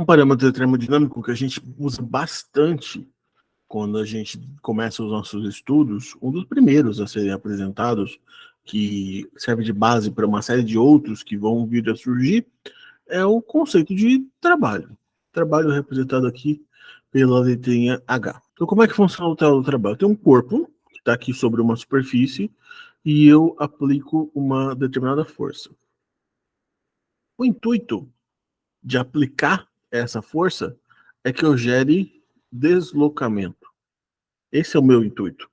Um parâmetro termodinâmico que a gente usa bastante quando a gente começa os nossos estudos, um dos primeiros a serem apresentados, que serve de base para uma série de outros que vão vir a surgir, é o conceito de trabalho. Trabalho representado aqui pela letrinha H. Então, como é que funciona o tal do trabalho? Tem um corpo que está aqui sobre uma superfície e eu aplico uma determinada força. O intuito de aplicar essa força é que eu gere deslocamento. Esse é o meu intuito.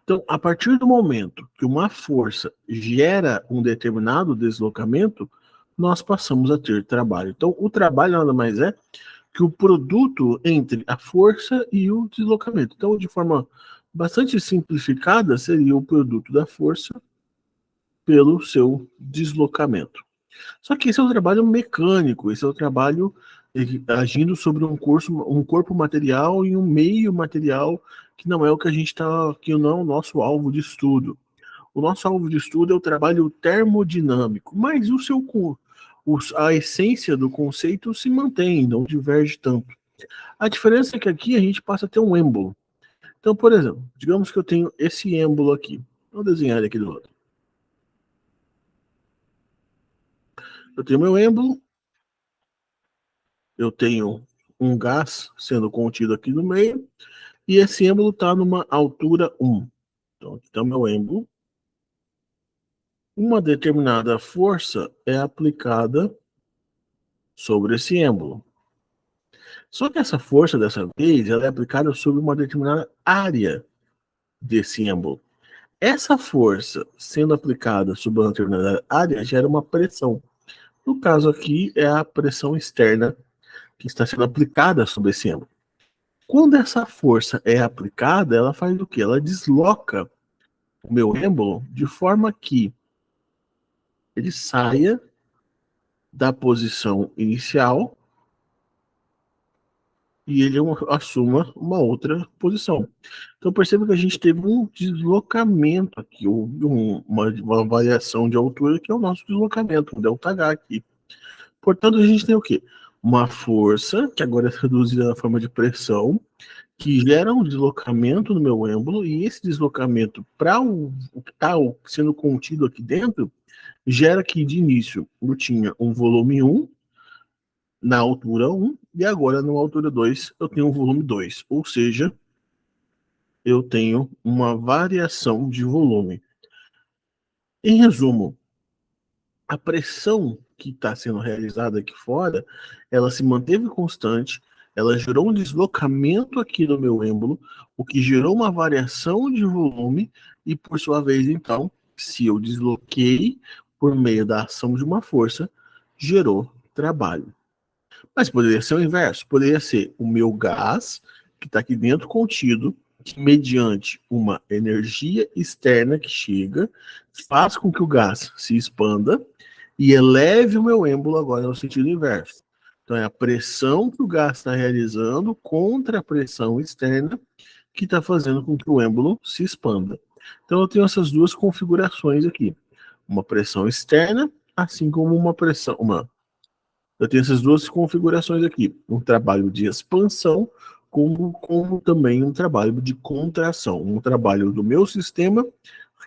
Então, a partir do momento que uma força gera um determinado deslocamento, nós passamos a ter trabalho. Então, o trabalho nada mais é que o produto entre a força e o deslocamento. Então, de forma bastante simplificada, seria o produto da força pelo seu deslocamento. Só que esse é um trabalho mecânico, esse é um trabalho agindo sobre um corpo material e um meio material que não é o que a gente está, que não é o nosso alvo de estudo. O nosso alvo de estudo é o trabalho termodinâmico, mas a essência do conceito se mantém, não diverge tanto. A diferença é que aqui a gente passa a ter um êmbolo. Então, por exemplo, digamos que eu tenho esse êmbolo aqui. Vou desenhar ele aqui do lado. Eu tenho meu êmbolo, eu tenho um gás sendo contido aqui no meio, e esse êmbolo está numa altura 1. Então, aqui está meu êmbolo. Uma determinada força é aplicada sobre esse êmbolo. Só que essa força, dessa vez, ela é aplicada sobre uma determinada área desse êmbolo. Essa força, sendo aplicada sobre uma determinada área, gera uma pressão. No caso aqui, é a pressão externa que está sendo aplicada sobre esse êmbolo. Quando essa força é aplicada, ela faz o quê? Ela desloca o meu êmbolo de forma que ele saia da posição inicial e ele assuma uma outra posição. Então perceba que a gente teve um deslocamento aqui, uma variação de altura que é o nosso deslocamento, o ΔH aqui. Portanto, a gente tem o quê? Uma força, que agora é reduzida na forma de pressão, que gera um deslocamento no meu êmbolo, e esse deslocamento para o que está sendo contido aqui dentro, gera que de início eu tinha um volume 1, na altura 1, e agora na altura 2 eu tenho um volume 2, ou seja, eu tenho uma variação de volume. Em resumo, a pressão que está sendo realizada aqui fora, ela se manteve constante, ela gerou um deslocamento aqui no meu êmbolo, o que gerou uma variação de volume, e por sua vez, então, se eu desloquei por meio da ação de uma força, gerou trabalho. Mas poderia ser o inverso, poderia ser o meu gás, que está aqui dentro contido, que mediante uma energia externa que chega, faz com que o gás se expanda e eleve o meu êmbolo agora no sentido inverso. Então é a pressão que o gás está realizando contra a pressão externa que está fazendo com que o êmbolo se expanda. Então eu tenho essas duas configurações aqui. Uma pressão externa, assim como eu tenho essas duas configurações aqui. Um trabalho de expansão, como também um trabalho de contração. Um trabalho do meu sistema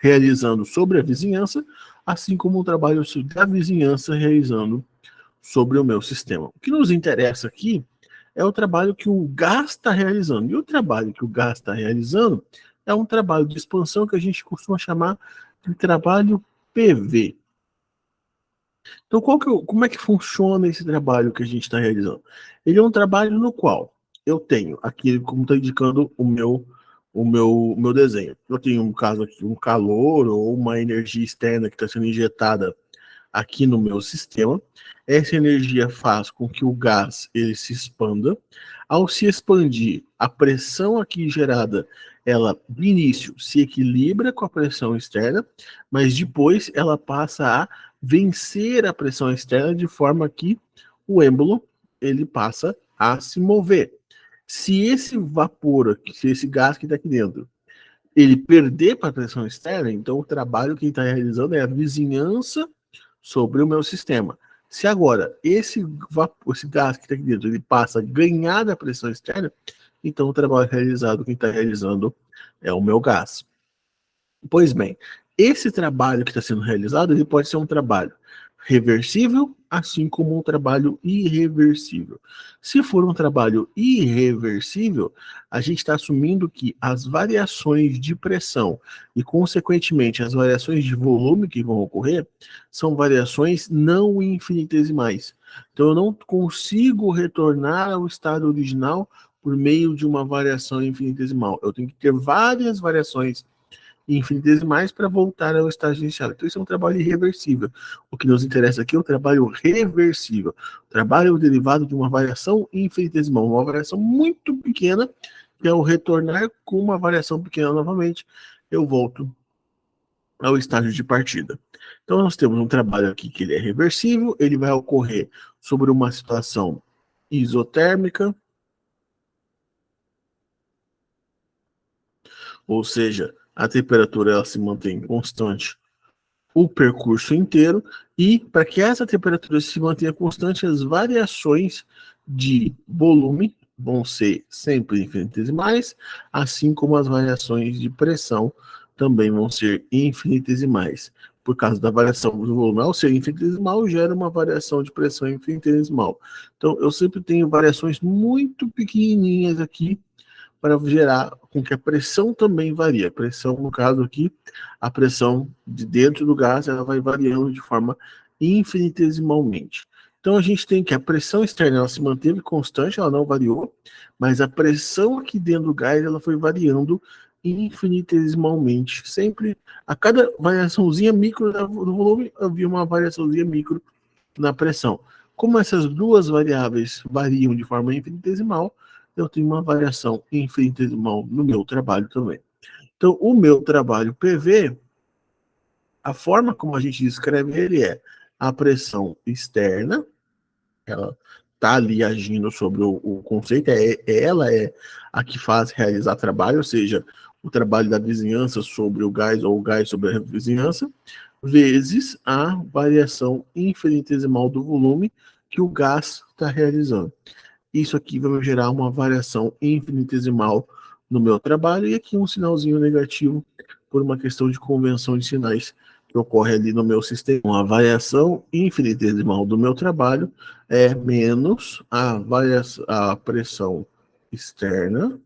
realizando sobre a vizinhança, assim como um trabalho da vizinhança realizando sobre o meu sistema. O que nos interessa aqui é o trabalho que o gás está realizando. E o trabalho que o gás está realizando é um trabalho de expansão que a gente costuma chamar de trabalho PV. Então, como é que funciona esse trabalho que a gente está realizando? Ele é um trabalho no qual eu tenho aqui, como está indicando o meu desenho. Eu tenho, um caso aqui, um calor ou uma energia externa que está sendo injetada aqui no meu sistema. Essa energia faz com que o gás ele se expanda. Ao se expandir, a pressão aqui gerada, ela de início se equilibra com a pressão externa, mas depois ela passa a vencer a pressão externa de forma que o êmbolo ele passa a se mover. Se esse vapor, se esse gás que está aqui dentro, ele perder para a pressão externa, então o trabalho que ele está realizando é a vizinhança sobre o meu sistema. Se agora esse gás que está aqui dentro ele passa a ganhar da pressão externa, então o trabalho realizado, quem está realizando é o meu gás. Pois bem, esse trabalho que está sendo realizado, ele pode ser um trabalho reversível, assim como um trabalho irreversível. Se for um trabalho irreversível, a gente está assumindo que as variações de pressão e, consequentemente, as variações de volume que vão ocorrer são variações não infinitesimais. Então, eu não consigo retornar ao estado original por meio de uma variação infinitesimal. Eu tenho que ter várias variações infinitesimais para voltar ao estágio inicial. Então, isso é um trabalho irreversível. O que nos interessa aqui é o trabalho reversível. O trabalho derivado de uma variação infinitesimal, uma variação muito pequena, que ao retornar com uma variação pequena novamente, eu volto ao estágio de partida. Então, nós temos um trabalho aqui que ele é reversível, ele vai ocorrer sobre uma situação isotérmica, ou seja, a temperatura ela se mantém constante o percurso inteiro, e para que essa temperatura se mantenha constante, as variações de volume vão ser sempre infinitesimais, assim como as variações de pressão também vão ser infinitesimais. Por causa da variação do volume, ao ser infinitesimal, gera uma variação de pressão infinitesimal. Então, eu sempre tenho variações muito pequenininhas aqui para gerar com que a pressão também varie. A pressão, no caso aqui, a pressão de dentro do gás, ela vai variando de forma infinitesimalmente. Então a gente tem que a pressão externa ela se manteve constante, ela não variou, mas a pressão aqui dentro do gás ela foi variando infinitesimalmente. Sempre a cada variaçãozinha micro do volume havia uma variaçãozinha micro na pressão. Como essas duas variáveis variam de forma infinitesimal, eu tenho uma variação infinitesimal no meu trabalho também. Então, o meu trabalho PV, a forma como a gente descreve ele é a pressão externa, ela está ali agindo sobre o conceito, ela é a que faz realizar trabalho, ou seja, o trabalho da vizinhança sobre o gás ou o gás sobre a vizinhança, vezes a variação infinitesimal do volume que o gás está realizando. Isso aqui vai gerar uma variação infinitesimal no meu trabalho e aqui um sinalzinho negativo por uma questão de convenção de sinais que ocorre ali no meu sistema. A variação infinitesimal do meu trabalho é menos a pressão externa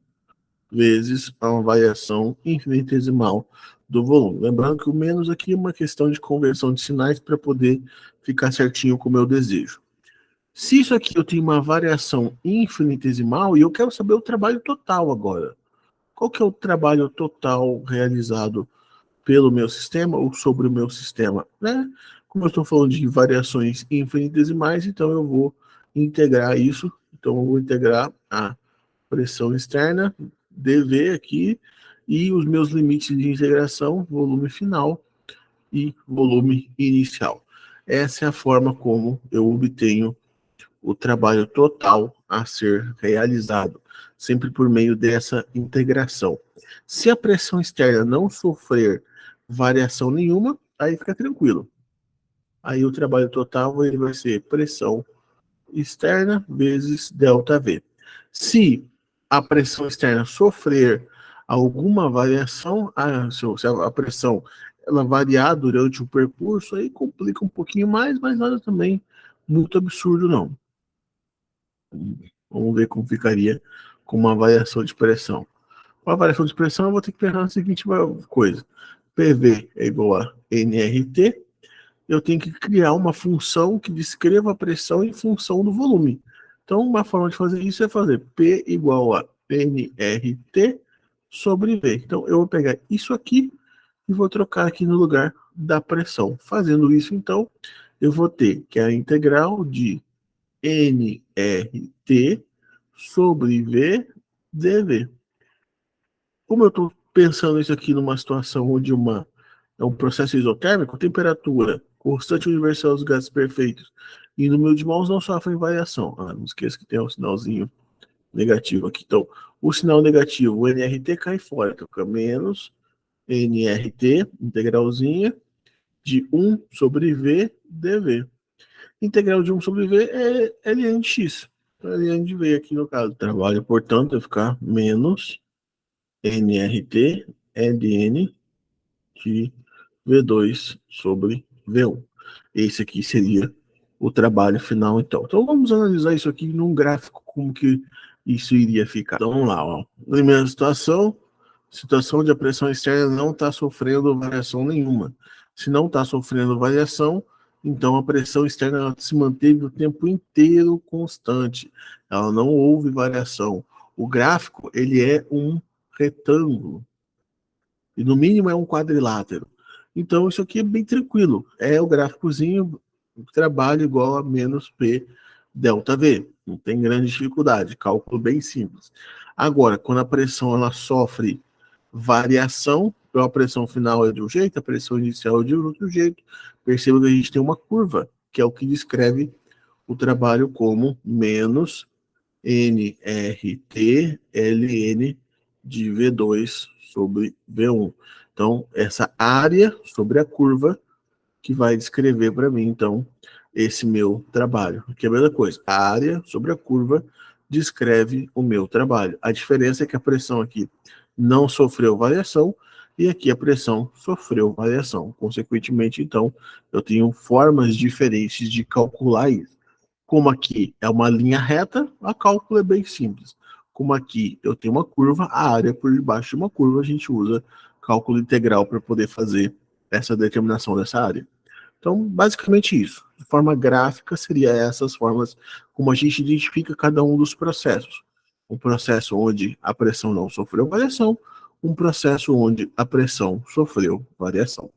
vezes a variação infinitesimal do volume. Lembrando que o menos aqui é uma questão de conversão de sinais para poder ficar certinho com o meu desejo. Se isso aqui eu tenho uma variação infinitesimal e eu quero saber o trabalho total agora. Qual que é o trabalho total realizado pelo meu sistema ou sobre o meu sistema, né? Como eu estou falando de variações infinitesimais, então eu vou integrar isso. Então eu vou integrar a pressão externa, dV aqui, e os meus limites de integração, volume final e volume inicial. Essa é a forma como eu obtenho o trabalho total a ser realizado, sempre por meio dessa integração. Se a pressão externa não sofrer variação nenhuma, aí fica tranquilo. Aí o trabalho total ele vai ser pressão externa vezes ΔV. Se a pressão externa sofrer alguma variação, se a pressão ela variar durante o percurso, aí complica um pouquinho mais, mas nada também muito absurdo não. Vamos ver como ficaria com uma variação de pressão. Com a variação de pressão, eu vou ter que pensar na seguinte coisa. PV é igual a nRT. Eu tenho que criar uma função que descreva a pressão em função do volume. Então, uma forma de fazer isso é fazer P igual a nRT sobre V. Então, eu vou pegar isso aqui e vou trocar aqui no lugar da pressão. Fazendo isso, então, eu vou ter que a integral de nRT sobre V dV. Como eu estou pensando isso aqui numa situação onde é um processo isotérmico, temperatura, constante universal dos gases perfeitos e número de mols não sofrem variação. Não esqueça que tem um sinalzinho negativo aqui. Então, o sinal negativo, o nRT cai fora, então fica menos nRT, integralzinha, de 1 sobre V dV. Integral de 1 sobre V é ln de x. Então, é ln de V aqui no caso. Trabalho, portanto, vai ficar menos nRT ln de V2 sobre V1. Esse aqui seria o trabalho final, então. Então, vamos analisar isso aqui num gráfico, como que isso iria ficar. Então, vamos lá, ó. Primeira situação onde a pressão externa não está sofrendo variação nenhuma. Se não está sofrendo variação, então a pressão externa ela se manteve o tempo inteiro constante. Ela não houve variação. O gráfico ele é um retângulo. E no mínimo é um quadrilátero. Então isso aqui é bem tranquilo. É o gráficozinho, trabalho igual a menos P delta V. Não tem grande dificuldade, cálculo bem simples. Agora, quando a pressão ela sofre variação, então a pressão final é de um jeito, a pressão inicial é de outro jeito. Perceba que a gente tem uma curva, que é o que descreve o trabalho como menos nRT ln de V2 sobre V1. Então, essa área sobre a curva que vai descrever para mim, então, esse meu trabalho. Que é a mesma coisa, a área sobre a curva descreve o meu trabalho. A diferença é que a pressão aqui não sofreu variação e aqui a pressão sofreu variação. Consequentemente, então, eu tenho formas diferentes de calcular isso. Como aqui é uma linha reta, a cálculo é bem simples. Como aqui eu tenho uma curva, a área por debaixo de uma curva, a gente usa cálculo integral para poder fazer essa determinação dessa área. Então, basicamente isso. De forma gráfica, seria essas formas como a gente identifica cada um dos processos. Um processo onde a pressão não sofreu variação, um processo onde a pressão sofreu variação.